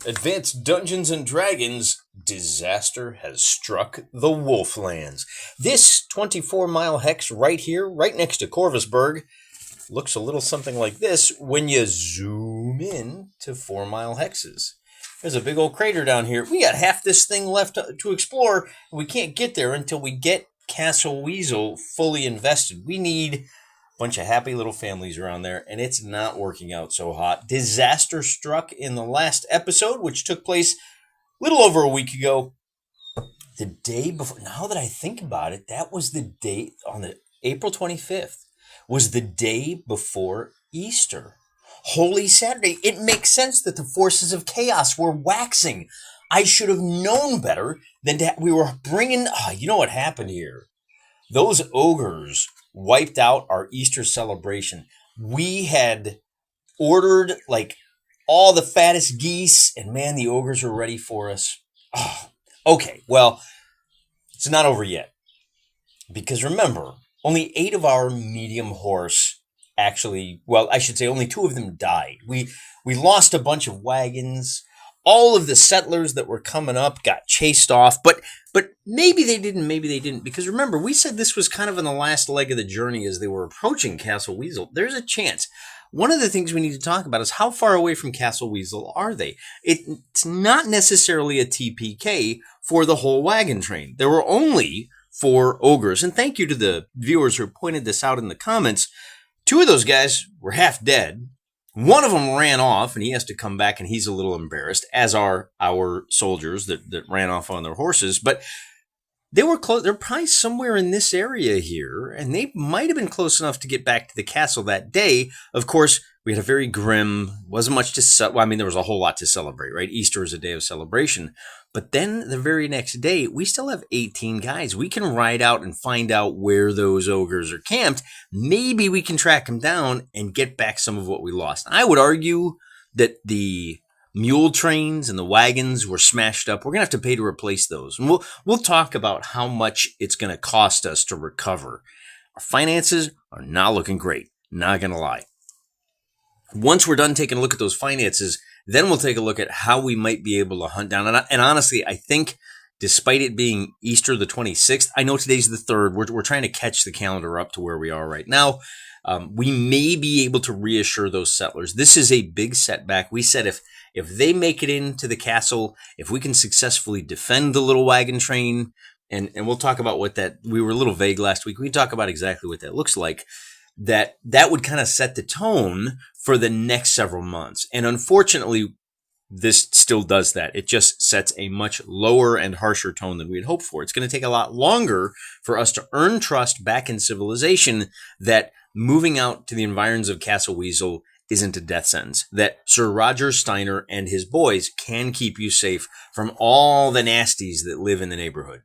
Advanced Dungeons and Dragons, disaster has struck the Wolflands. This 24-mile hex right here, right next to Corvusberg, looks a little something like this when you zoom in to 4-mile hexes. There's a big old crater down here. We got half this thing left to explore, and we can't get there until we get Castle Weasel fully invested. We need bunch of happy little families around there, and it's not working out so hot. Disaster struck in the last episode, which took place a little over a week ago. The day before, now that I think about it, that was the date on the April 25th, was the day before Easter. Holy Saturday. It makes sense that the forces of chaos were waxing. I should have known better than to, we were bringing, you know what happened here? Those ogres wiped out our Easter celebration. We had ordered like all the fattest geese, and man, the ogres were ready for us. Oh, okay, well, it's not over yet. Because remember, only 8 of our medium horse actually, well, I should say only 2 of them died. We lost a bunch of wagons. All of the settlers that were coming up got chased off, but maybe they didn't, because remember, we said this was kind of in the last leg of the journey as they were approaching Castle Weasel. There's a chance. One of the things we need to talk about is how far away from Castle Weasel are they? It's not necessarily a TPK for the whole wagon train. There were only 4 ogres, and thank you to the viewers who pointed this out in the comments. 2 of those guys were half dead. One of them ran off, and he has to come back, and he's a little embarrassed, as are our soldiers that ran off on their horses. But they were close. They're probably somewhere in this area here, and they might have been close enough to get back to the castle that day. Of course, we had a very grim, wasn't much to well, I mean, there was a whole lot to celebrate, right? Easter is a day of celebration. But then the very next day, we still have 18 guys. We can ride out and find out where those ogres are camped. Maybe we can track them down and get back some of what we lost. I would argue that the mule trains and the wagons were smashed up. We're going to have to pay to replace those. And we'll talk about how much it's going to cost us to recover. Our finances are not looking great. Not going to lie. Once we're done taking a look at those finances, then we'll take a look at how we might be able to hunt down. And honestly, I think despite it being Easter the 26th, I know today's the 3rd. We're trying to catch the calendar up to where we are right now. We may be able to reassure those settlers. This is a big setback. We said if they make it into the castle, if we can successfully defend the little wagon train, and we'll talk about what that, we were a little vague last week. We can talk about exactly what that looks like. That would kind of set the tone for the next several months. And unfortunately, this still does that. It just sets a much lower and harsher tone than we had hoped for. It's going to take a lot longer for us to earn trust back in civilization that moving out to the environs of Castle Weasel isn't a death sentence, that Sir Roger Steiner and his boys can keep you safe from all the nasties that live in the neighborhood.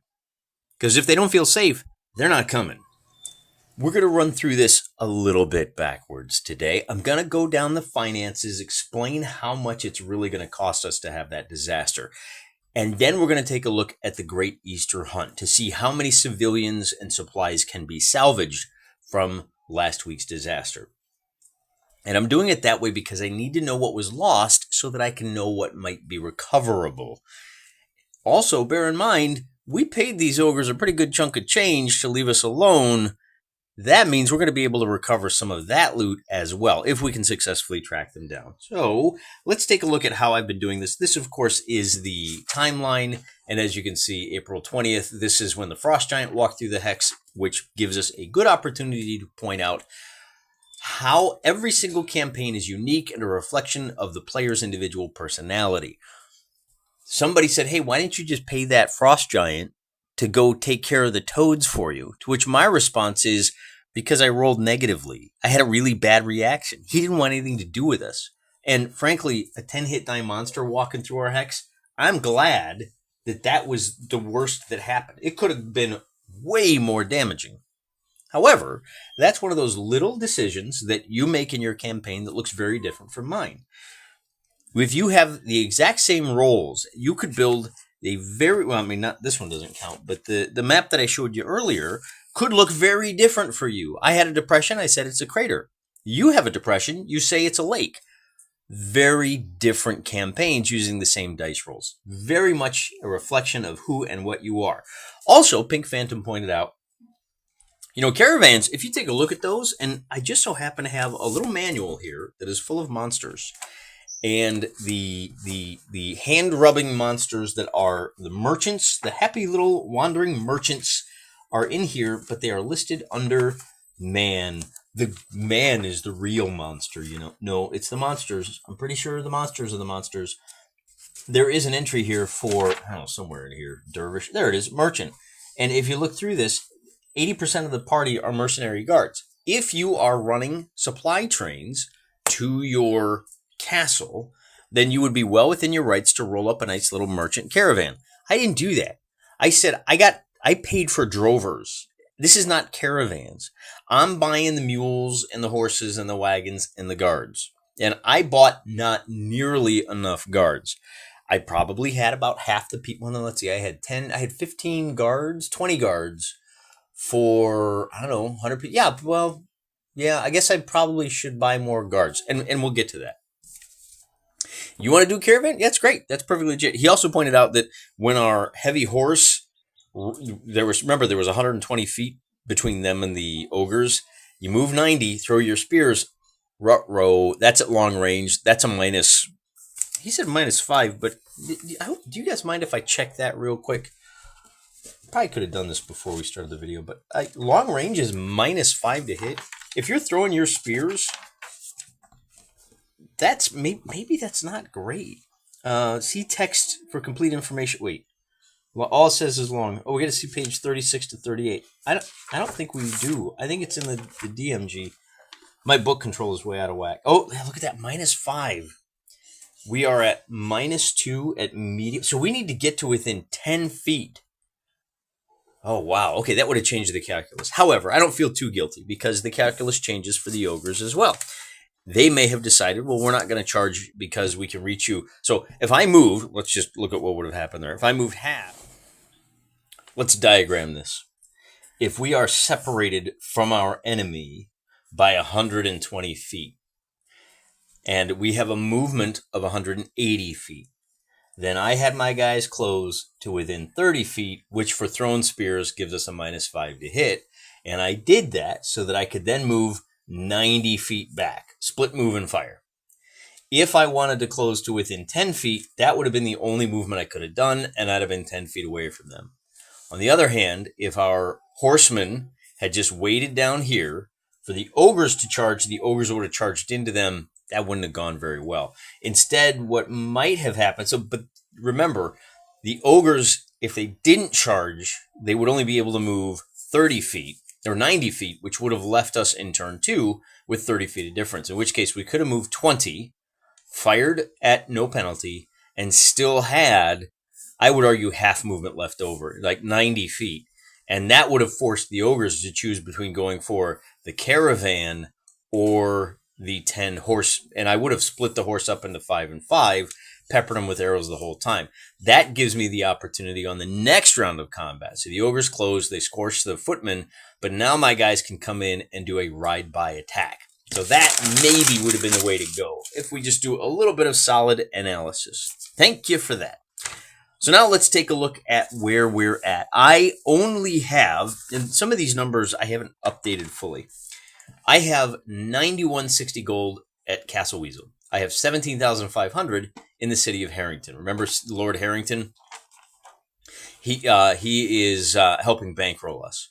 Because if they don't feel safe, they're not coming. We're going to run through this a little bit backwards today. I'm going to go down the finances, explain how much it's really going to cost us to have that disaster. And then we're going to take a look at the Great Easter Hunt to see how many civilians and supplies can be salvaged from last week's disaster. And I'm doing it that way because I need to know what was lost so that I can know what might be recoverable. Also, bear in mind, we paid these ogres a pretty good chunk of change to leave us alone. That means we're going to be able to recover some of that loot as well, if we can successfully track them down. So let's take a look at how I've been doing this. This, of course, is the timeline. And as you can see, April 20th, this is when the Frost Giant walked through the Hex, which gives us a good opportunity to point out how every single campaign is unique and a reflection of the player's individual personality. Somebody said, hey, why didn't you just pay that Frost Giant to go take care of the toads for you? To which my response is, because I rolled negatively. I had a really bad reaction. He didn't want anything to do with us. And frankly, a 10-hit die monster walking through our Hex, I'm glad that was the worst that happened. It could have been way more damaging. However, that's one of those little decisions that you make in your campaign that looks very different from mine. If you have the exact same rolls, you could build a very, well, I mean, not this one doesn't count, but the map that I showed you earlier could look very different for you. I had a depression. I said it's a crater. You have a depression. You say it's a lake. very different campaigns using the same dice rolls. Very much a reflection of who and what you are. Also, Pink Phantom pointed out, you know, caravans, if you take a look at those, and I just so happen to have a little manual here that is full of monsters, and the hand rubbing monsters that are the merchants, the happy little wandering merchants are in here, but they are listed under man. The man is the real monster, you know. No, it's the monsters. I'm pretty sure the monsters are the monsters. There is an entry here for, I don't know, somewhere in here, dervish. There it is, merchant. And if you look through this, 80% of the party are mercenary guards. If you are running supply trains to your castle, then you would be well within your rights to roll up a nice little merchant caravan. I didn't do that. I said I paid for drovers. This is not caravans. I'm buying the mules and the horses and the wagons and the guards. And I bought not nearly enough guards. I probably had about half the people. Well, let's see, I had 15 guards, 20 guards for, I don't know, 100 people. Yeah, well, yeah, I guess I probably should buy more guards. And we'll get to that. You want to do caravan? Yeah, that's great. That's perfectly legit. He also pointed out that when our heavy horse, there was 120 feet between them and the ogres. You move 90, throw your spears, row. That's at long range. That's a minus. He said -5, but do you guys mind if I check that real quick? Probably could have done this before we started the video, but long range is -5 to hit. If you're throwing your spears, that's maybe that's not great. See text for complete information. Wait, well, all it says is long. Oh, we got to see page 36 to 38. I don't think we do. I think it's in the DMG. My book control is way out of whack. Oh, look at that, -5. We are at -2 at medium, so we need to get to within 10 feet. Oh, wow. Okay, that would have changed the calculus. However, I don't feel too guilty because the calculus changes for the ogres as well. They may have decided, well, we're not going to charge because we can reach you. So if I move, let's just look at what would have happened there. If I moved half, let's diagram this. If we are separated from our enemy by 120 feet, and we have a movement of 180 feet, then I had my guys close to within 30 feet, which for thrown spears gives us a -5 to hit. And I did that so that I could then move 90 feet back, split move and fire. If I wanted to close to within 10 feet, that would have been the only movement I could have done, and I'd have been 10 feet away from them. On the other hand, if our horsemen had just waited down here for the ogres to charge, the ogres would have charged into them. That wouldn't have gone very well. Instead, what might have happened, but remember, the ogres, if they didn't charge, they would only be able to move 30 feet or 90 feet, which would have left us in turn 2 with 30 feet of difference, in which case we could have moved 20, fired at no penalty, and still had, I would argue, half movement left over, like 90 feet. And that would have forced the ogres to choose between going for the caravan or the 10 horse, and I would have split the horse up into 5 and 5, peppered them with arrows the whole time. That gives me the opportunity on the next round of combat. So the ogres close, they scorch the footmen, but now my guys can come in and do a ride-by attack. So that maybe would have been the way to go if we just do a little bit of solid analysis. Thank you for that. So now let's take a look at where we're at. I only have, and some of these numbers I haven't updated fully. I have 9160 gold at Castle Weasel. I have 17,500 in the city of Harrington. Remember Lord Harrington? He is helping bankroll us.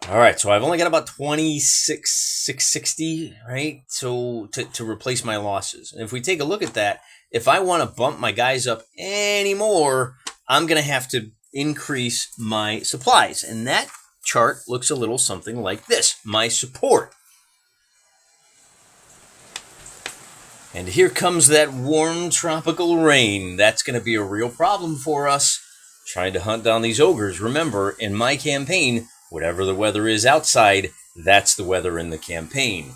All right, so I've only got about 26,660, right? So to replace my losses. And if we take a look at that, if I want to bump my guys up anymore, I'm going to have to increase my supplies. And that chart looks a little something like this. My support. And here comes that warm tropical rain. That's going to be a real problem for us. Trying to hunt down these ogres. Remember, in my campaign, whatever the weather is outside, that's the weather in the campaign.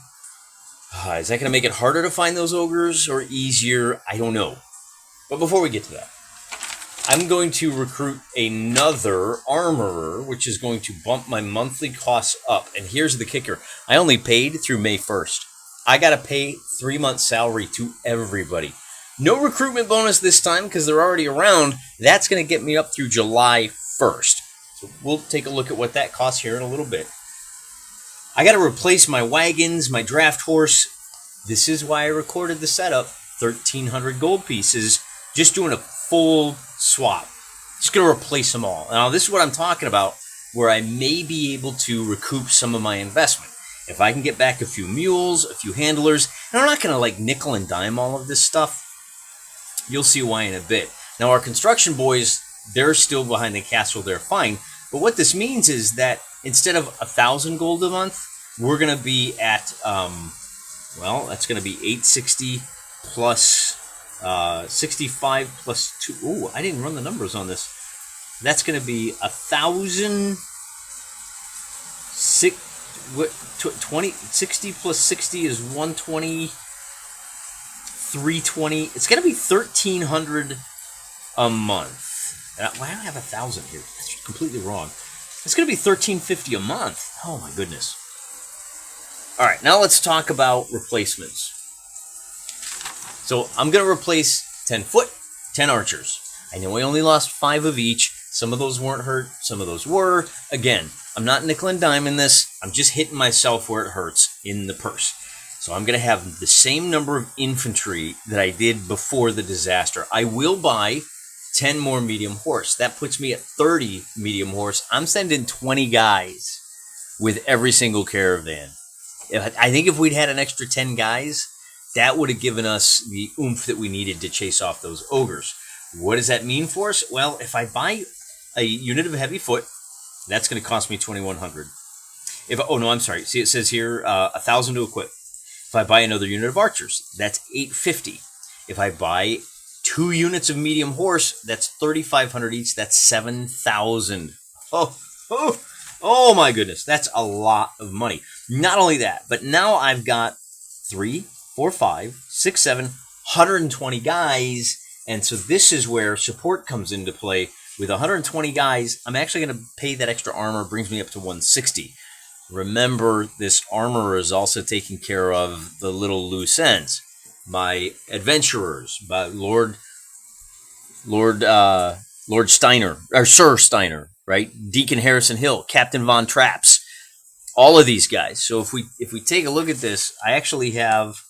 Is that going to make it harder to find those ogres or easier? I don't know. But before we get to that, I'm going to recruit another armorer, which is going to bump my monthly costs up. And here's the kicker. I only paid through May 1st. I got to pay 3 months salary to everybody. No recruitment bonus this time because they're already around. That's going to get me up through July 1st. So we'll take a look at what that costs here in a little bit. I got to replace my wagons, my draft horse. This is why I recorded the setup. 1,300 gold pieces. Just doing a full swap. Just going to replace them all. Now, this is what I'm talking about, where I may be able to recoup some of my investment. If I can get back a few mules, a few handlers, and I'm not going to like nickel and dime all of this stuff. You'll see why in a bit. Now, our construction boys, they're still behind the castle. They're fine. But what this means is that instead of 1,000 gold a month, we're going to be at, well, that's going to be 860 plus 65 plus 2. Ooh, I didn't run the numbers on this. That's going to be 1,000. 60 plus 60 is 120. 320. It's going to be 1,300 a month. Why do I have 1,000 here? That's completely wrong. It's going to be 1,350 a month. Oh my goodness. All right, now let's talk about replacements. So I'm going to replace 10 foot, 10 archers. I know I only lost 5 of each. Some of those weren't hurt. Some of those were. Again, I'm not nickel and diming this. I'm just hitting myself where it hurts in the purse. So I'm going to have the same number of infantry that I did before the disaster. I will buy 10 more medium horse. That puts me at 30 medium horse. I'm sending 20 guys with every single caravan. I think if we'd had an extra 10 guys, that would have given us the oomph that we needed to chase off those ogres. What does that mean for us? Well, if I buy a unit of heavy foot, that's going to cost me 2,100. Oh no, I'm sorry. See, it says here 1,000 to equip. If I buy another unit of archers, that's 850. If I buy 2 units of medium horse, that's 3,500 each. That's 7,000. Oh my goodness. That's a lot of money. Not only that, but now I've got 3, 4, 5, 6, 7, 120 guys. And so this is where support comes into play. With 120 guys, I'm actually going to pay that extra armor. Brings me up to 160. Remember, this armor is also taking care of the little loose ends. My adventurers, by Lord Steiner, or Sir Steiner, right? Deacon Harrison Hill, Captain Von Traps, all of these guys. So if we take a look at this, I actually have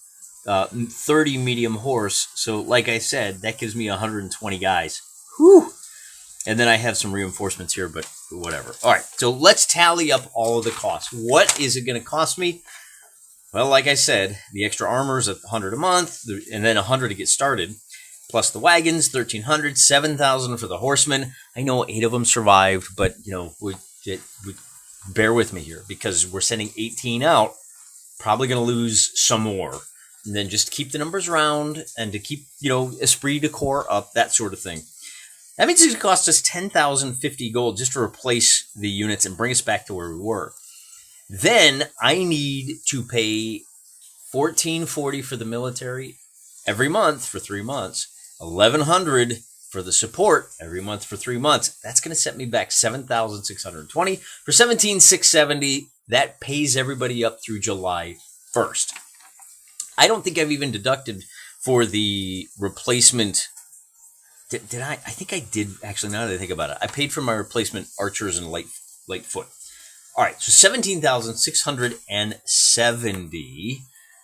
30 medium horse. So like I said, that gives me 120 guys. Whew. And then I have some reinforcements here, but whatever. All right, so let's tally up all of the costs. What is it going to cost me? Well, like I said, the extra armor is 100 a month, and then 100 to get started, plus the wagons, 1,300, 7,000 for the horsemen. I know 8 of them survived, but you know, bear with me here because we're sending 18 out. Probably going to lose some more, and then just keep the numbers round and to keep esprit de corps up, that sort of thing. That means it cost us 10,050 gold just to replace the units and bring us back to where we were. Then I need to pay 1,440 for the military every month for 3 months, 1,100 for the support every month for 3 months. That's going to set me back 7,620 for 17,670. That pays everybody up through July 1st. I don't think I've even deducted for the replacement. Did I? I think I did, actually, now that I think about it. I paid for my replacement archers and light foot. All right, so 17,670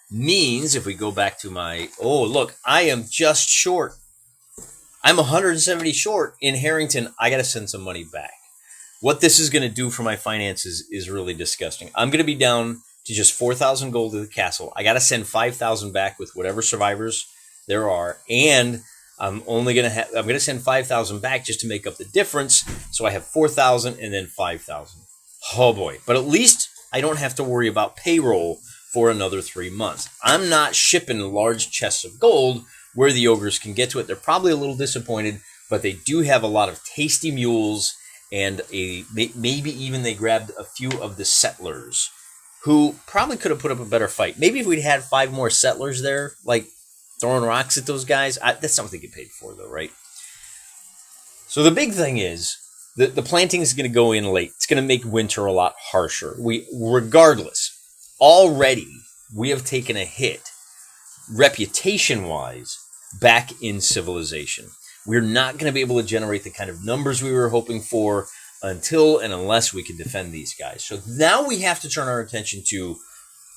means if we go back to my, oh, look, I am just short. I'm 170 short in Harrington. I got to send some money back. What this is going to do for my finances is really disgusting. I'm going to be down to just 4,000 gold to the castle. I got to send 5,000 back with whatever survivors there are, and I'm going to send 5,000 back just to make up the difference. So I have 4,000 and then 5,000. Oh boy. But at least I don't have to worry about payroll for another 3 months. I'm not shipping large chests of gold where the ogres can get to it. They're probably a little disappointed, but they do have a lot of tasty mules and maybe even they grabbed a few of the settlers who probably could have put up a better fight. Maybe if we'd had 5 more settlers there, like throwing rocks at those guys, that's not what they get paid for, though, right? So the big thing is the planting is going to go in late. It's going to make winter a lot harsher. Regardless, already we have taken a hit, reputation-wise, back in civilization. We're not going to be able to generate the kind of numbers we were hoping for until and unless we can defend these guys. So now we have to turn our attention to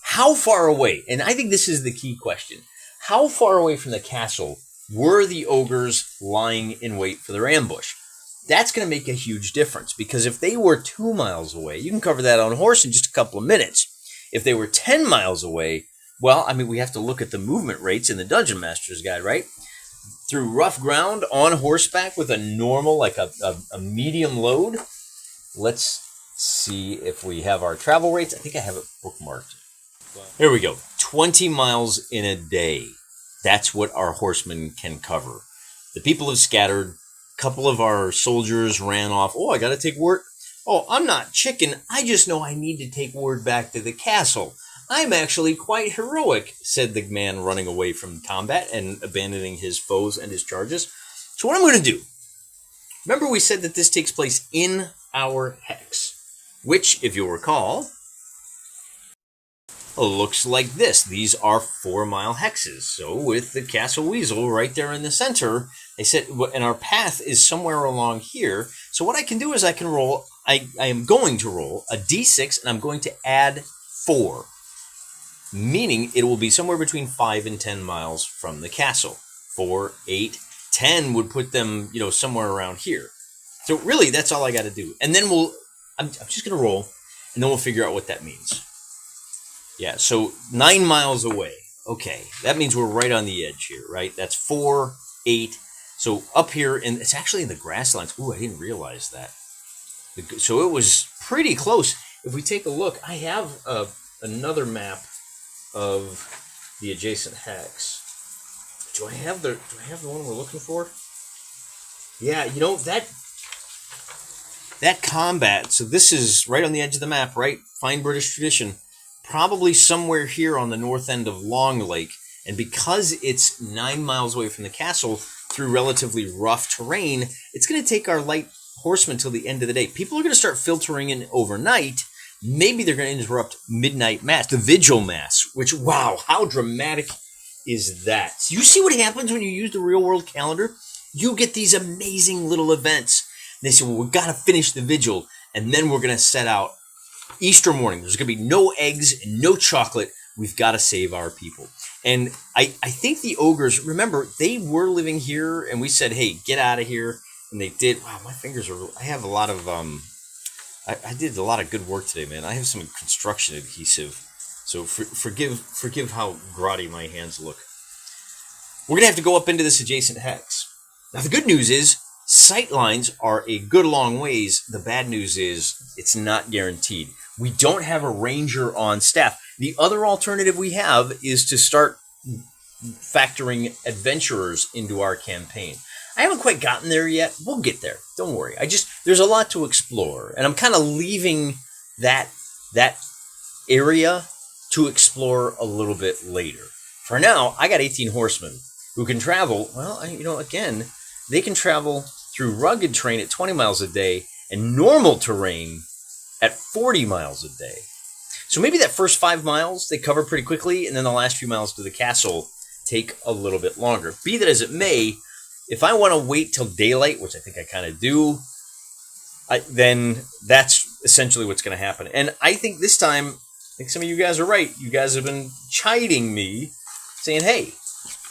how far away, and I think this is the key question, how far away from the castle were the ogres lying in wait for their ambush? That's going to make a huge difference, because if they were 2 miles away, you can cover that on horse in just a couple of minutes. If they were 10 miles away, well, I mean, we have to look at the movement rates in the Dungeon Master's Guide, right? Through rough ground, on horseback with a normal, like a medium load. Let's see if we have our travel rates. I think I have it bookmarked. Here we go. 20 miles in a day. That's what our horsemen can cover. The people have scattered. A couple of our soldiers ran off. Oh, I got to take word. Oh, I'm not chicken. I just know I need to take word back to the castle. I'm actually quite heroic, said the man running away from combat and abandoning his foes and his charges. So what I'm going to do, remember we said that this takes place in our hex, which, if you'll recall, looks like this. These are 4-mile hexes. So with the Castle Weasel right there in the center, they said, and our path is somewhere along here. So what I can do is I can roll, I am going to roll a d6, and I'm going to add 4. Meaning it will be somewhere between 5 and 10 miles from the castle. 4, 8, 10 would put them, somewhere around here. So really, that's all I got to do. And then I'm just going to roll, and then we'll figure out what that means. Yeah, so 9 miles away. Okay, that means we're right on the edge here, right? That's 4, 8. So up here, and it's actually in the grasslands. Ooh, I didn't realize that. So it was pretty close. If we take a look, I have another map of the adjacent hex. Do I have the one we're looking for? Yeah, that combat. So this is right on the edge of the map, right? Fine British tradition. Probably somewhere here on the north end of Long Lake. And because it's 9 miles away from the castle through relatively rough terrain, it's going to take our light horsemen till the end of the day. People are going to start filtering in overnight. Maybe they're going to interrupt midnight mass, the vigil mass, which, wow, how dramatic is that? You see what happens when you use the real world calendar? You get these amazing little events. They say, well, we've got to finish the vigil, and then we're going to set out Easter morning. There's going to be no eggs and no chocolate. We've got to save our people. And I think the ogres, remember, they were living here, and we said, hey, get out of here. And they did. Wow, my fingers are, I have a lot of, I did a lot of good work today, man. I have some construction adhesive, so forgive how grotty my hands look. We're going to have to go up into this adjacent hex. Now, the good news is sight lines are a good long ways. The bad news is it's not guaranteed. We don't have a ranger on staff. The other alternative we have is to start factoring adventurers into our campaign. I haven't quite gotten there yet. We'll get there. Don't worry. There's a lot to explore, and I'm kind of leaving that area to explore a little bit later. For now, I got 18 horsemen who can travel. Well, again, they can travel through rugged terrain at 20 miles a day and normal terrain at 40 miles a day. So maybe that first 5 miles they cover pretty quickly, and then the last few miles to the castle take a little bit longer. Be that as it may, if I want to wait till daylight, which I think I kind of do, then that's essentially what's going to happen. And I think this time, I think some of you guys are right. You guys have been chiding me, saying, hey,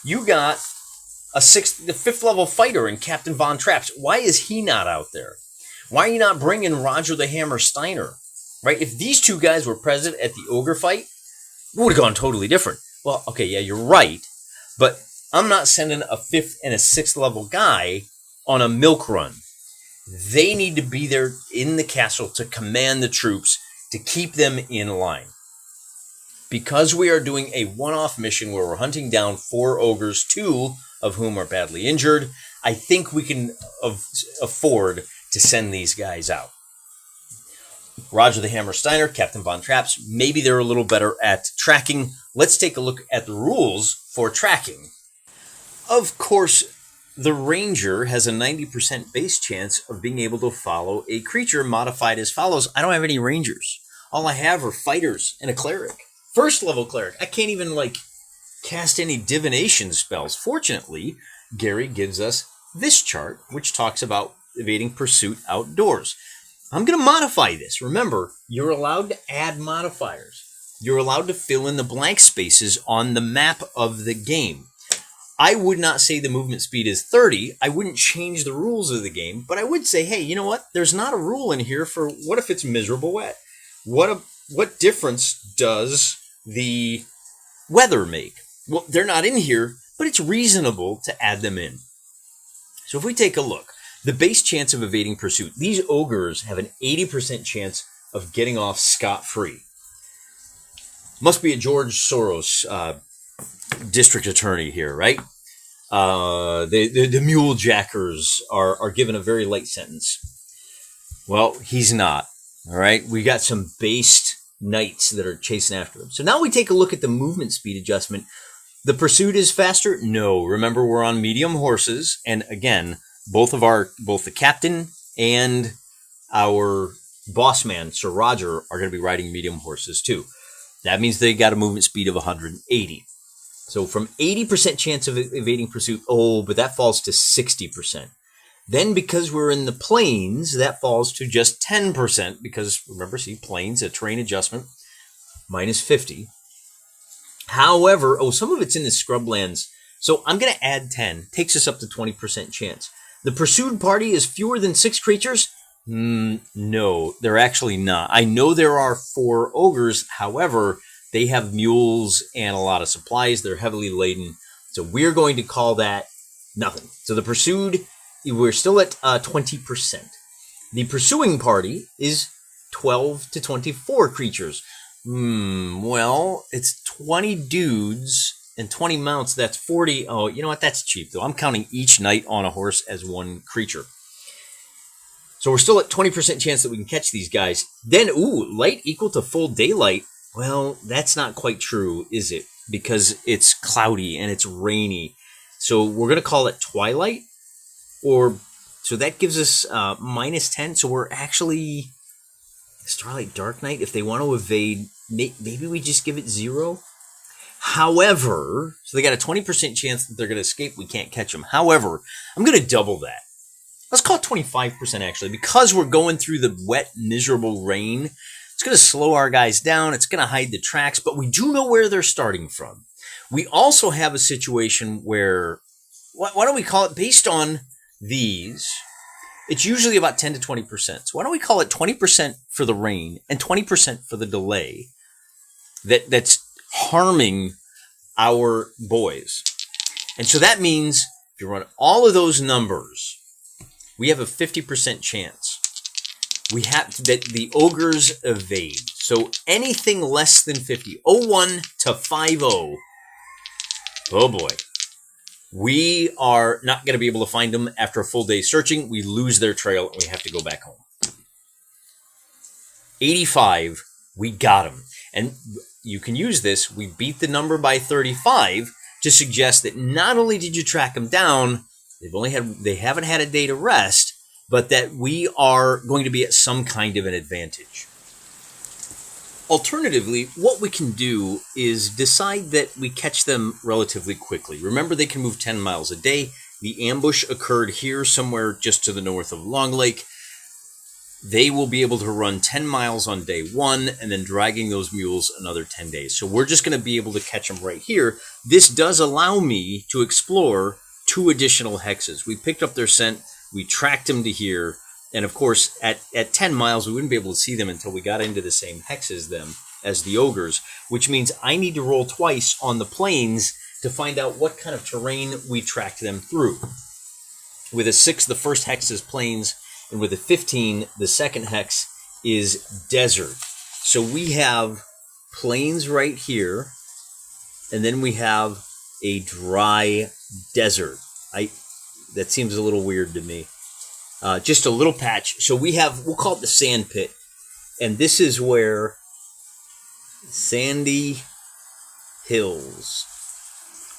you got the 5th level fighter in Captain Von Traps. Why is he not out there? Why are you not bringing Roger the Hammer Steiner? Right? If these two guys were present at the Ogre fight, it would have gone totally different. Well, okay, yeah, you're right. But I'm not sending a 5th and a 6th level guy on a milk run. They need to be there in the castle to command the troops, to keep them in line. Because we are doing a one-off mission where we're hunting down 4 ogres, 2 of whom are badly injured, I think we can afford to send these guys out. Roger the Hammer Steiner, Captain Von Traps, maybe they're a little better at tracking. Let's take a look at the rules for tracking. Of course, the Ranger has a 90% base chance of being able to follow a creature modified as follows. I don't have any Rangers. All I have are fighters and a cleric. First level cleric. I can't even, like, cast any divination spells. Fortunately, Gary gives us this chart, which talks about evading pursuit outdoors. I'm going to modify this. Remember, you're allowed to add modifiers. You're allowed to fill in the blank spaces on the map of the game. I would not say the movement speed is 30. I wouldn't change the rules of the game, but I would say, hey, you know what? There's not a rule in here for what if it's miserable wet? What difference does the weather make? Well, they're not in here, but it's reasonable to add them in. So if we take a look, the base chance of evading pursuit, these ogres have an 80% chance of getting off scot-free. Must be a George Soros district attorney here, right? The mule jackers are given a very light sentence. Well, he's not. All right, we got some based knights that are chasing after them. So now we take a look at the movement speed adjustment. The pursuit is faster? No. Remember, we're on medium horses, and again, both the captain and our boss man, Sir Roger, are going to be riding medium horses too. That means they got a movement speed of 180. So from 80% chance of evading pursuit, but that falls to 60%. Then because we're in the plains, that falls to just 10% because, remember, see, plains, a terrain adjustment, minus 50. However, some of it's in the scrublands. So I'm going to add 10. Takes us up to 20% chance. The pursued party is fewer than 6 creatures? No, they're actually not. I know there are 4 ogres. However, they have mules and a lot of supplies. They're heavily laden. So we're going to call that nothing. So the pursued, we're still at 20%. The pursuing party is 12 to 24 creatures. Well, it's 20 dudes and 20 mounts. That's 40. Oh, you know what? That's cheap, though. I'm counting each knight on a horse as 1 creature. So we're still at 20% chance that we can catch these guys. Then, light equal to full daylight. Well, that's not quite true, is it? Because it's cloudy and it's rainy. So we're going to call it twilight. So that gives us minus 10. So we're actually Starlight Dark Night. If they want to evade, maybe we just give it 0. However, so they got a 20% chance that they're going to escape. We can't catch them. However, I'm going to double that. Let's call it 25% actually, because we're going through the wet, miserable rain. It's going to slow our guys down. It's going to hide the tracks, but we do know where they're starting from. We also have a situation where, why don't we call it, based on these, it's usually about 10 to 20%. So why don't we call it 20% for the rain and 20% for the delay that's harming our boys. And so that means if you run all of those numbers, we have a 50% chance. We have that the ogres evade. So anything less than 50, 01 to 50, oh boy. We are not going to be able to find them after a full day searching. We lose their trail and we have to go back home. 85, we got them. And you can use this. We beat the number by 35 to suggest that not only did you track them down, they haven't had a day to rest, but that we are going to be at some kind of an advantage. Alternatively, what we can do is decide that we catch them relatively quickly. Remember, they can move 10 miles a day. The ambush occurred here somewhere just to the north of Long Lake. They will be able to run 10 miles on day 1 and then dragging those mules another 10 days. So we're just going to be able to catch them right here. This does allow me to explore 2 additional hexes. We picked up their scent. We tracked them to here. And of course, at 10 miles, we wouldn't be able to see them until we got into the same hex as the ogres, which means I need to roll twice on the plains to find out what kind of terrain we tracked them through. With a 6, the first hex is plains, and with a 15, the second hex is desert. So we have plains right here, and then we have a dry desert. That seems a little weird to me. Just a little patch. So we'll call it the sand pit. And this is where sandy hills.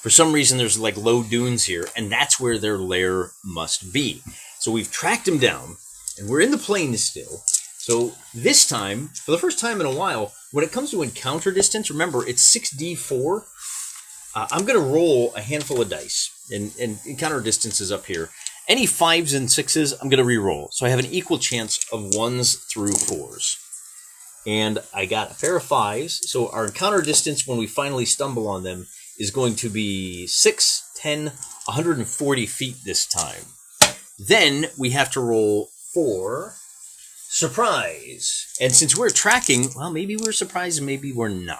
For some reason, there's like low dunes here, and that's where their lair must be. So we've tracked them down, and we're in the plains still. So this time, for the first time in a while, when it comes to encounter distance, remember it's 6d4. I'm going to roll a handful of dice, and encounter distance is up here. Any 5s and 6s, I'm going to re-roll. So I have an equal chance of 1s through 4s. And I got a pair of 5s, so our encounter distance when we finally stumble on them is going to be 6, 10, 140 feet this time. Then we have to roll 4 surprise. And since we're tracking, well, maybe we're surprised and maybe we're not.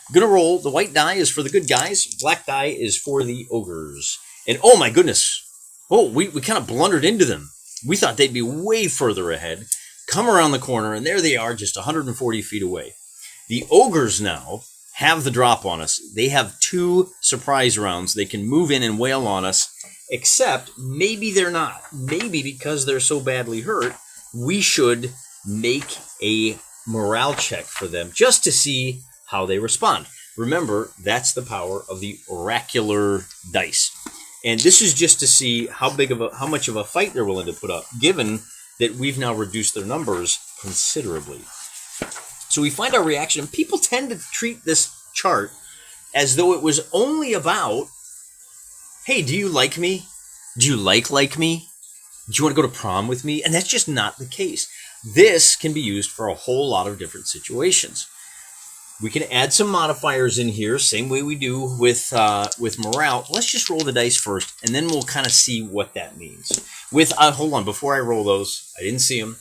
I'm going to roll. The white die is for the good guys. Black die is for the ogres. And oh my goodness. Oh, we kind of blundered into them. We thought they'd be way further ahead. Come around the corner, and there they are, just 140 feet away. The ogres now have the drop on us. They have 2 surprise rounds. They can move in and wail on us, except maybe they're not. Maybe because they're so badly hurt, we should make a morale check for them just to see how they respond. Remember, that's the power of the oracular dice. And this is just to see how much of a fight they're willing to put up, given that we've now reduced their numbers considerably. So we find our reaction, and people tend to treat this chart as though it was only about, hey, do you like me? Do you like me? Do you want to go to prom with me? And that's just not the case. This can be used for a whole lot of different situations. We can add some modifiers in here, same way we do with morale. Let's just roll the dice first, and then we'll kind of see what that means. Hold on, before I roll those, I didn't see them.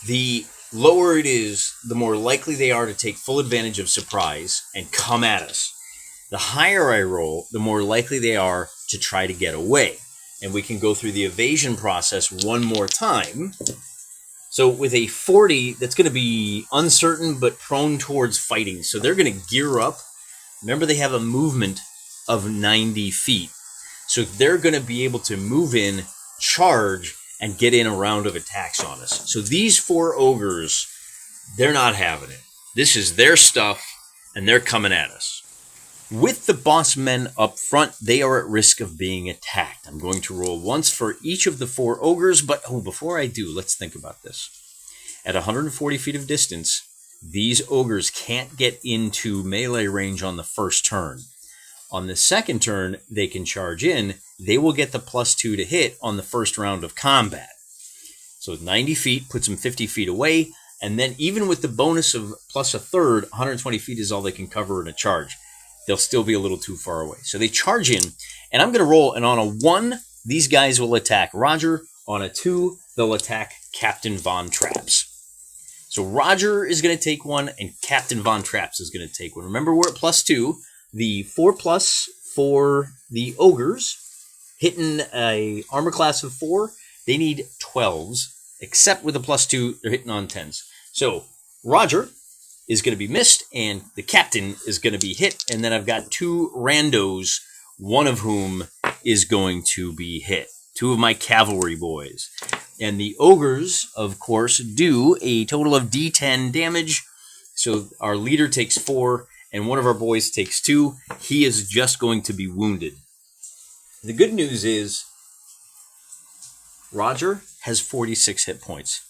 The lower it is, the more likely they are to take full advantage of surprise and come at us. The higher I roll, the more likely they are to try to get away. And we can go through the evasion process one more time. So with a 40, that's going to be uncertain but prone towards fighting. So they're going to gear up. Remember, they have a movement of 90 feet. So they're going to be able to move in, charge, and get in a round of attacks on us. So these 4 ogres, they're not having it. This is their stuff, and they're coming at us. With the boss men up front, they are at risk of being attacked. I'm going to roll once for each of the 4 ogres, but before I do, let's think about this. At 140 feet of distance, these ogres can't get into melee range on the first turn. On the second turn, they can charge in. They will get the +2 to hit on the first round of combat. So 90 feet puts them 50 feet away, and then even with the bonus of +1/3, 120 feet is all they can cover in a charge. They'll still be a little too far away. So they charge in, and I'm going to roll, and on a 1, these guys will attack Roger. On a 2, they'll attack Captain Von Traps. So Roger is going to take 1, and Captain Von Traps is going to take 1. Remember, we're at +2. The 4+ for the ogres, hitting a armor class of 4, they need 12s, except with a +2, they're hitting on 10s. So Roger is going to be missed, and the captain is going to be hit, and then I've got 2 randos, one of whom is going to be hit. 2 of my cavalry boys. And the ogres, of course, do a total of D10 damage. So our leader takes 4, and one of our boys takes 2. He is just going to be wounded. The good news is Roger has 46 hit points.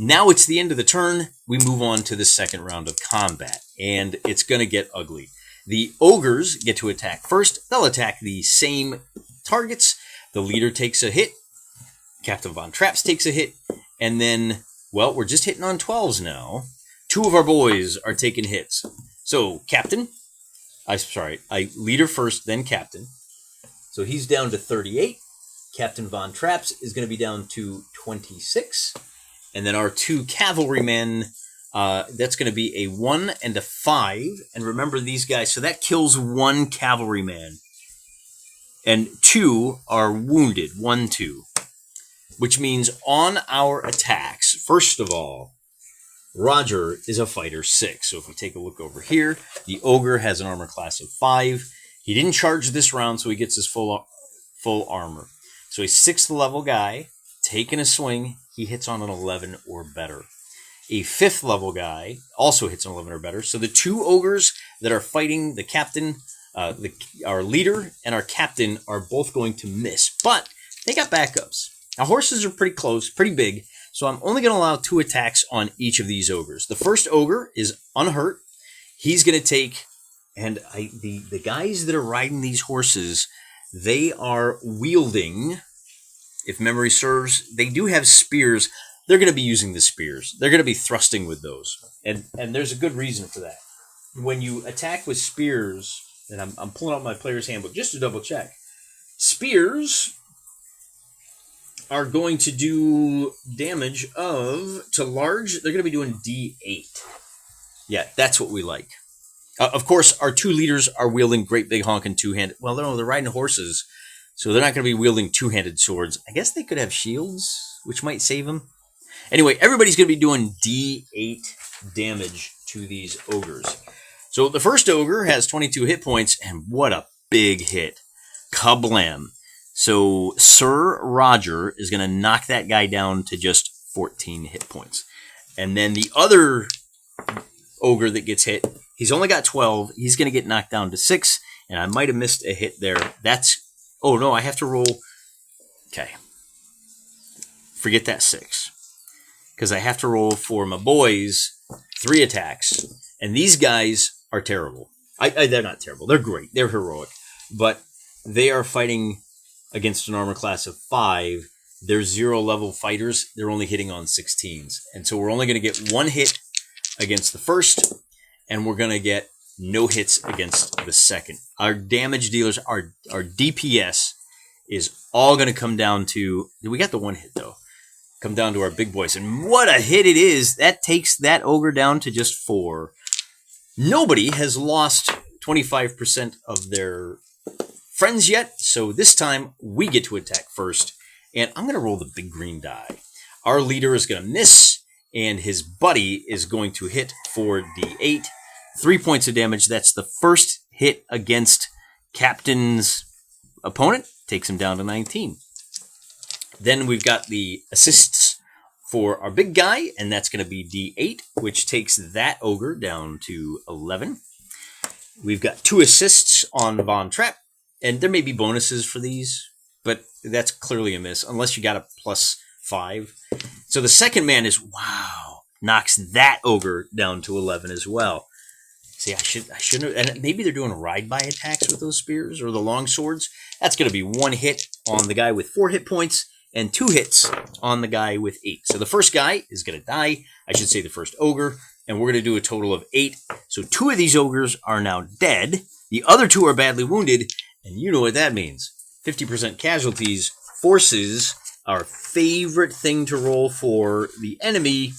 Now it's the end of the turn. We move on to the second round of combat, and it's going to get ugly. The ogres get to attack first. They'll attack the same targets. The leader takes a hit. Captain Von Traps takes a hit. And then, well, we're just hitting on 12s now. 2 of our boys are taking hits. So, leader first, then captain. So he's down to 38. Captain Von Traps is going to be down to 26. And then our 2 cavalrymen, that's going to be a 1 and a 5. And remember these guys, so that kills 1 cavalryman. And 2 are wounded, 1, 2. Which means on our attacks, first of all, Roger is a fighter 6. So if we take a look over here, the ogre has an armor class of 5. He didn't charge this round, so he gets his full armor. So a 6th level guy, taking a swing, he hits on an 11 or better. A 5th level guy also hits an 11 or better. So the 2 ogres that are fighting the captain, our leader and our captain are both going to miss. But they got backups. Now horses are pretty close, pretty big. So I'm only going to allow 2 attacks on each of these ogres. The first ogre is unhurt. He's going to take, and the guys that are riding these horses, they are wielding, if memory serves, they do have spears. They're going to be using the spears. They're going to be thrusting with those. And there's a good reason for that. When you attack with spears, and I'm pulling out my player's handbook just to double check, spears are going to do damage to large, they're going to be doing D8. Yeah, that's what we like. Of course, our 2 leaders are wielding great big honking two-handed. Well, no, they're riding horses, so they're not going to be wielding two-handed swords. I guess they could have shields, which might save them. Anyway, everybody's going to be doing D8 damage to these ogres. So the first ogre has 22 hit points, and what a big hit. Kablam. So Sir Roger is going to knock that guy down to just 14 hit points. And then the other ogre that gets hit, he's only got 12. He's going to get knocked down to 6. And I might have missed a hit there. Oh no, I have to roll. Okay. Forget that 6. Because I have to roll for my boys 3 attacks. And these guys are terrible. They're not terrible. They're great. They're heroic. But they are fighting against an armor class of 5. They're 0 level fighters. They're only hitting on 16s. And so we're only going to get 1 hit against the first, and we're going to get no hits against the second. Our damage dealers, our DPS is all going to come down to, we got the 1 hit though, come down to our big boys. And what a hit it is. That takes that ogre down to just 4. Nobody has lost 25% of their friends yet, so this time we get to attack first, and I'm going to roll the big green die. Our leader is going to miss, and his buddy is going to hit for D8. 3 points of damage. That's the first hit against Captain's opponent. Takes him down to 19. Then we've got the assists for our big guy, and that's going to be D8, which takes that ogre down to 11. We've got 2 assists on Von Trapp. And there may be bonuses for these, but that's clearly a miss, unless you got a +5. So the second man is, wow, knocks that ogre down to 11 as well. See, I shouldn't have, and maybe they're doing ride-by attacks with those spears or the long swords. That's going to be 1 hit on the guy with 4 hit points and 2 hits on the guy with 8. So the first guy is going to die. I should say the first ogre, and we're going to do a total of 8. So 2 of these ogres are now dead. The other 2 are badly wounded. And you know what that means. 50% casualties forces our favorite thing to roll for the enemy,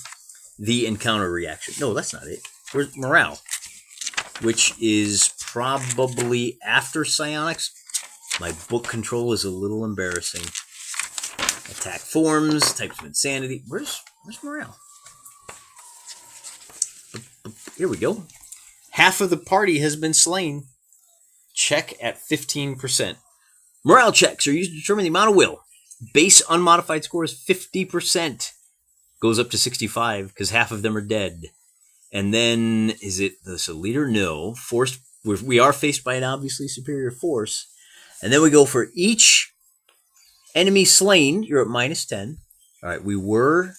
the encounter reaction. No, that's not it. Where's morale? Which is probably after psionics. My book control is a little embarrassing. Attack forms, types of insanity. Where's morale? Here we go. Half of the party has been slain. Check at 15%. Morale checks are used to determine the amount of will. Base unmodified score is 50%. Goes up to 65 because half of them are dead. And then, is it the leader? No. Force. We are faced by an obviously superior force. And then we go for each enemy slain. You're at -10. All right, we were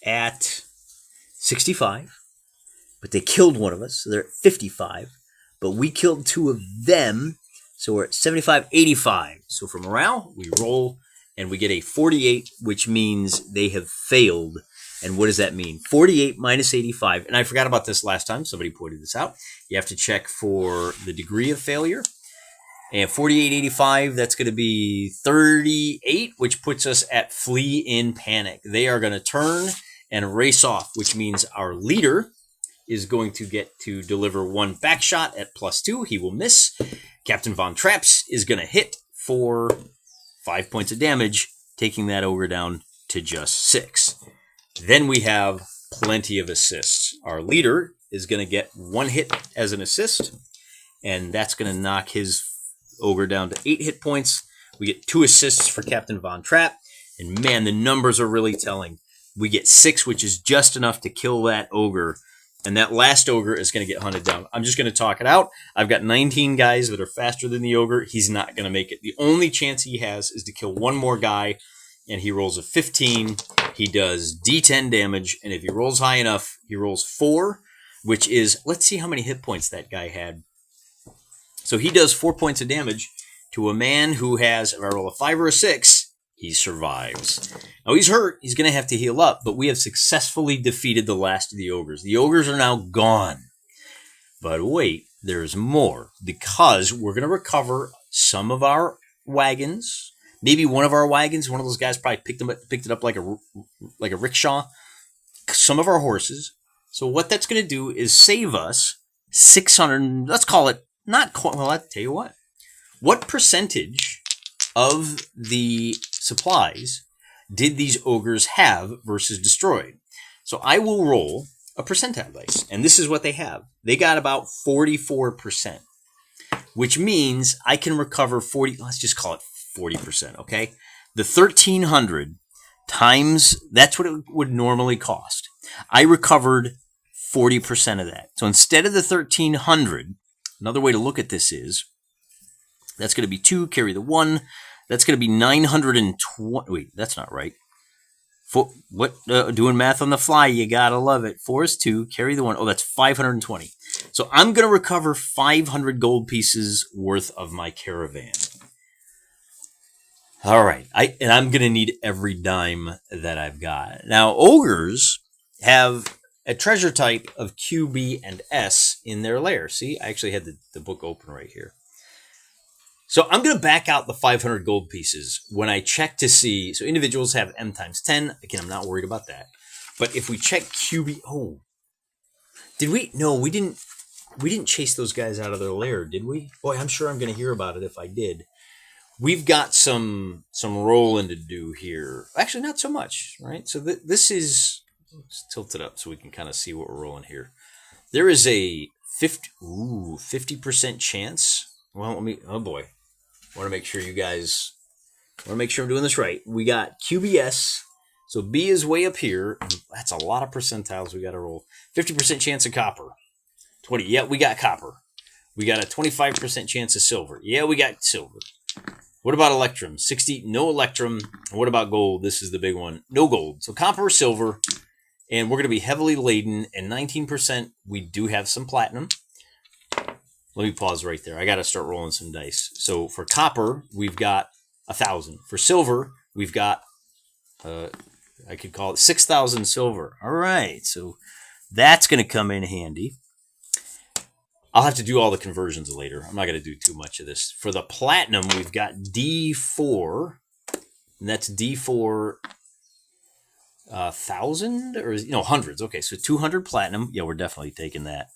at 65, but they killed one of us, so they're at 55. But we killed 2 of them, so we're at 75, 85. So for morale, we roll, and we get a 48, which means they have failed. And what does that mean? 48 minus 85. And I forgot about this last time. Somebody pointed this out. You have to check for the degree of failure. And 48, 85, that's going to be 38, which puts us at flee in panic. They are going to turn and race off, which means our leader is going to get to deliver 1 back shot at +2. He will miss. Captain Von Traps is going to hit for 5 points of damage, taking that ogre down to just 6. Then we have plenty of assists. Our leader is going to get 1 hit as an assist, and that's going to knock his ogre down to 8 hit points. We get 2 assists for Captain Von Trapp, and man, the numbers are really telling. We get 6, which is just enough to kill that ogre, and that last ogre is going to get hunted down. I'm just going to talk it out. I've got 19 guys that are faster than the ogre. He's not going to make it. The only chance he has is to kill 1 more guy. and he rolls a 15, he does D10 damage, and if he rolls high enough, he rolls 4, which is, let's see how many hit points that guy had. So he does 4 points of damage to a man who has, if I roll a 5 or a 6, he survives. Now he's hurt, he's going to have to heal up, but we have successfully defeated the last of the ogres. The ogres are now gone. But wait, there's more, because we're going to recover some of our wagons. Maybe one of our wagons, one of those guys probably picked it up like a rickshaw. Some of our horses. So what that's going to do is save us 600, let's call it, not quite, well, I'll tell you what. What percentage of the supplies did these ogres have versus destroyed? So I will roll a percentile dice, and this is what they have. They got about 44%, which means I can recover 40, let's just call it 40%, okay? The 1,300 times, that's what it would normally cost. I recovered 40% of that. So instead of the 1,300, another way to look at this is, that's going to be 2, carry the 1. That's going to be 920. Wait, that's not right. Doing math on the fly, you got to love it. 4 is 2, carry the 1. Oh, that's 520. So I'm going to recover 500 gold pieces worth of my caravan. All right. And I'm going to need every dime that I've got. Now, ogres have a treasure type of Q, B, and S in their lair. See, I actually had the book open right here. So I'm going to back out the 500 gold pieces when I check to see. So individuals have M times 10. Again, I'm not worried about that. But if we check QB, oh, did we? No, we didn't. We didn't chase those guys out of their lair, did we? Boy, I'm sure I'm going to hear about it if I did. We've got some rolling to do here. Actually, not so much, right? So this is, let's tilt it up so we can kind of see what we're rolling here. There is a 50% chance. Well, oh boy. I want to make sure you guys, I want to make sure I'm doing this right. We got QBS, so B is way up here. That's a lot of percentiles we got to roll. 50% chance of copper. 20, yeah, we got copper. We got a 25% chance of silver. Yeah, we got silver. What about electrum? 60, no electrum. What about gold? This is the big one. No gold. So copper, silver, and we're going to be heavily laden, and 19%, we do have some platinum. Let me pause right there. I got to start rolling some dice. So for copper, we've got 1,000. For silver, we've got, I could call it 6,000 silver. All right. So that's going to come in handy. I'll have to do all the conversions later. I'm not going to do too much of this. For the platinum, we've got D4. And that's D4 1,000 or hundreds. Okay, so 200 platinum. Yeah, we're definitely taking that.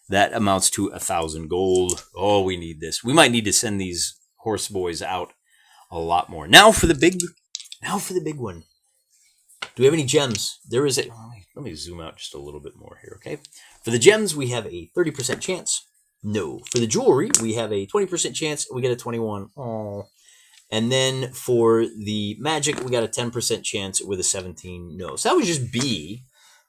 That amounts to 1,000 gold. Oh, we need this. We might need to send these horse boys out a lot more. Now for the big one. Do we have any gems? There is a. Let me zoom out just a little bit more here. Okay. For the gems, we have a 30% chance. No. For the jewelry, we have a 20% chance. We get a 21. Oh. And then for the magic, we got a 10% chance with a 17. No. So that was just B.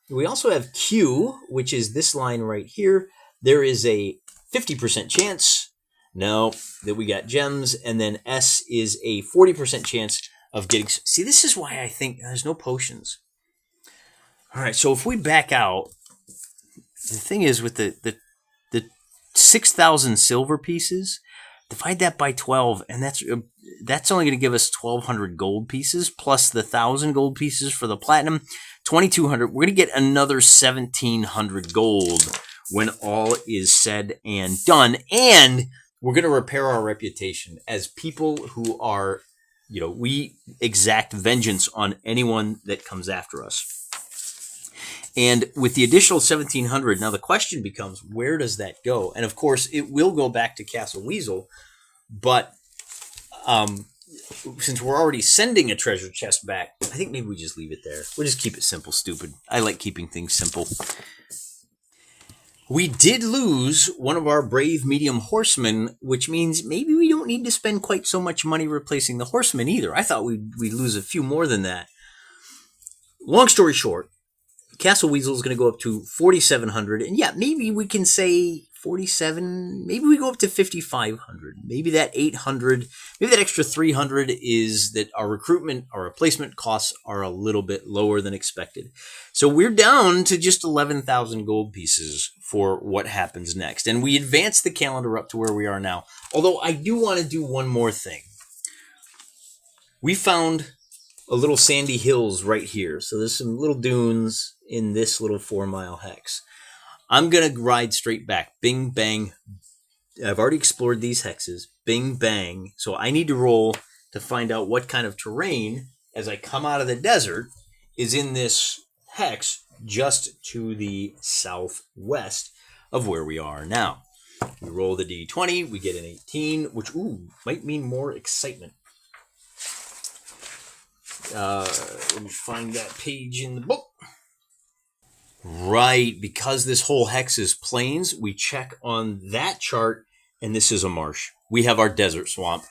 We also have Q, which is this line right here. There is a 50% chance, no, that we got gems, and then S is a 40% chance of getting. See, this is why I think there's no potions. All right, so if we back out, the thing is with the 6,000 silver pieces, divide that by 12, and that's only going to give us 1,200 gold pieces plus the 1,000 gold pieces for the platinum, 2,200. We're going to get another 1,700 gold when all is said and done. And we're going to repair our reputation as people who are, we exact vengeance on anyone that comes after us. And with the additional 1,700, now the question becomes, where does that go? And of course, it will go back to Castle Weasel, but since we're already sending a treasure chest back, I think maybe we just leave it there. We'll just keep it simple, stupid. I like keeping things simple. We did lose one of our brave medium horsemen, which means maybe we don't need to spend quite so much money replacing the horsemen either. I thought we'd lose a few more than that. Long story short, Castle Weasel is going to go up to 4,700. And yeah, maybe we can say 47, maybe we go up to 5,500. Maybe that 800, maybe that extra 300 is that our recruitment, our replacement costs are a little bit lower than expected. So we're down to just 11,000 gold pieces for what happens next. And we advance the calendar up to where we are now. Although I do want to do one more thing. We found a little sandy hills right here. So there's some little dunes in this little 4-mile hex. I'm going to ride straight back. Bing, bang. I've already explored these hexes. Bing, bang. So I need to roll to find out what kind of terrain, as I come out of the desert, is in this hex just to the southwest of where we are now. We roll the d20. We get an 18, which, might mean more excitement. Let me find that page in the book. Right, because this whole hex is plains, we check on that chart, and this is a marsh. We have our desert swamp,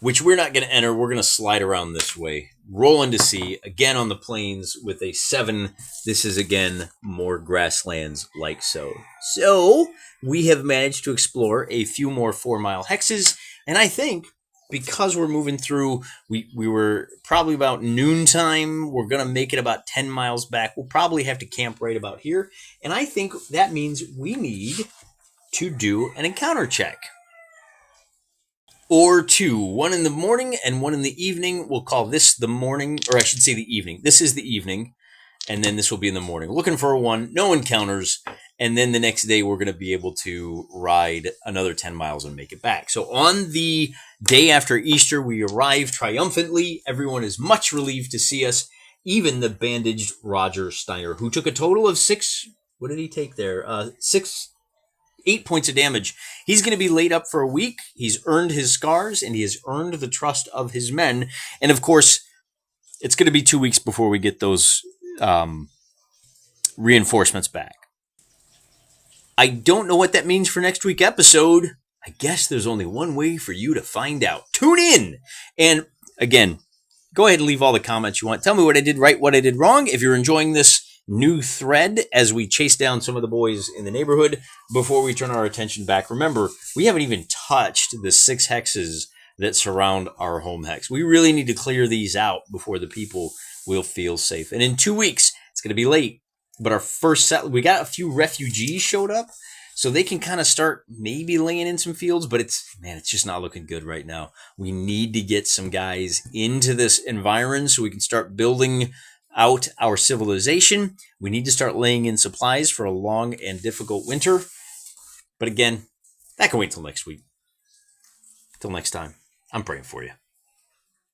which we're not going to enter. We're going to slide around this way. Rolling to sea, again on the plains with a 7. This is, again, more grasslands like so. So, we have managed to explore a few more 4-mile hexes, and I think because we're moving through, we were probably about noontime. We're going to make it about 10 miles back. We'll probably have to camp right about here. And I think that means we need to do an encounter check. Or 2. One in the morning and one in the evening. We'll call this the morning, or I should say the evening. This is the evening. And then this will be in the morning. Looking for a 1. No encounters. And then the next day, we're going to be able to ride another 10 miles and make it back. So on the day after Easter, we arrive triumphantly. Everyone is much relieved to see us. Even the bandaged Roger Steiner, who took a total of 6. What did he take there? 8 points of damage. He's going to be laid up for a week. He's earned his scars, and he has earned the trust of his men. And of course, it's going to be 2 weeks before we get those reinforcements back. I don't know what that means for next week's episode. I guess there's only one way for you to find out. Tune in! And again, go ahead and leave all the comments you want. Tell me what I did right, what I did wrong. If you're enjoying this new thread as we chase down some of the boys in the neighborhood before we turn our attention back. Remember, we haven't even touched the 6 hexes that surround our home hex. We really need to clear these out before the people will feel safe. And in 2 weeks, it's going to be late. But our first set, we got a few refugees showed up, so they can kind of start maybe laying in some fields, but it's just not looking good right now. We need to get some guys into this environment so we can start building out our civilization. We need to start laying in supplies for a long and difficult winter. But again, that can wait till next week. Till next time, I'm praying for you.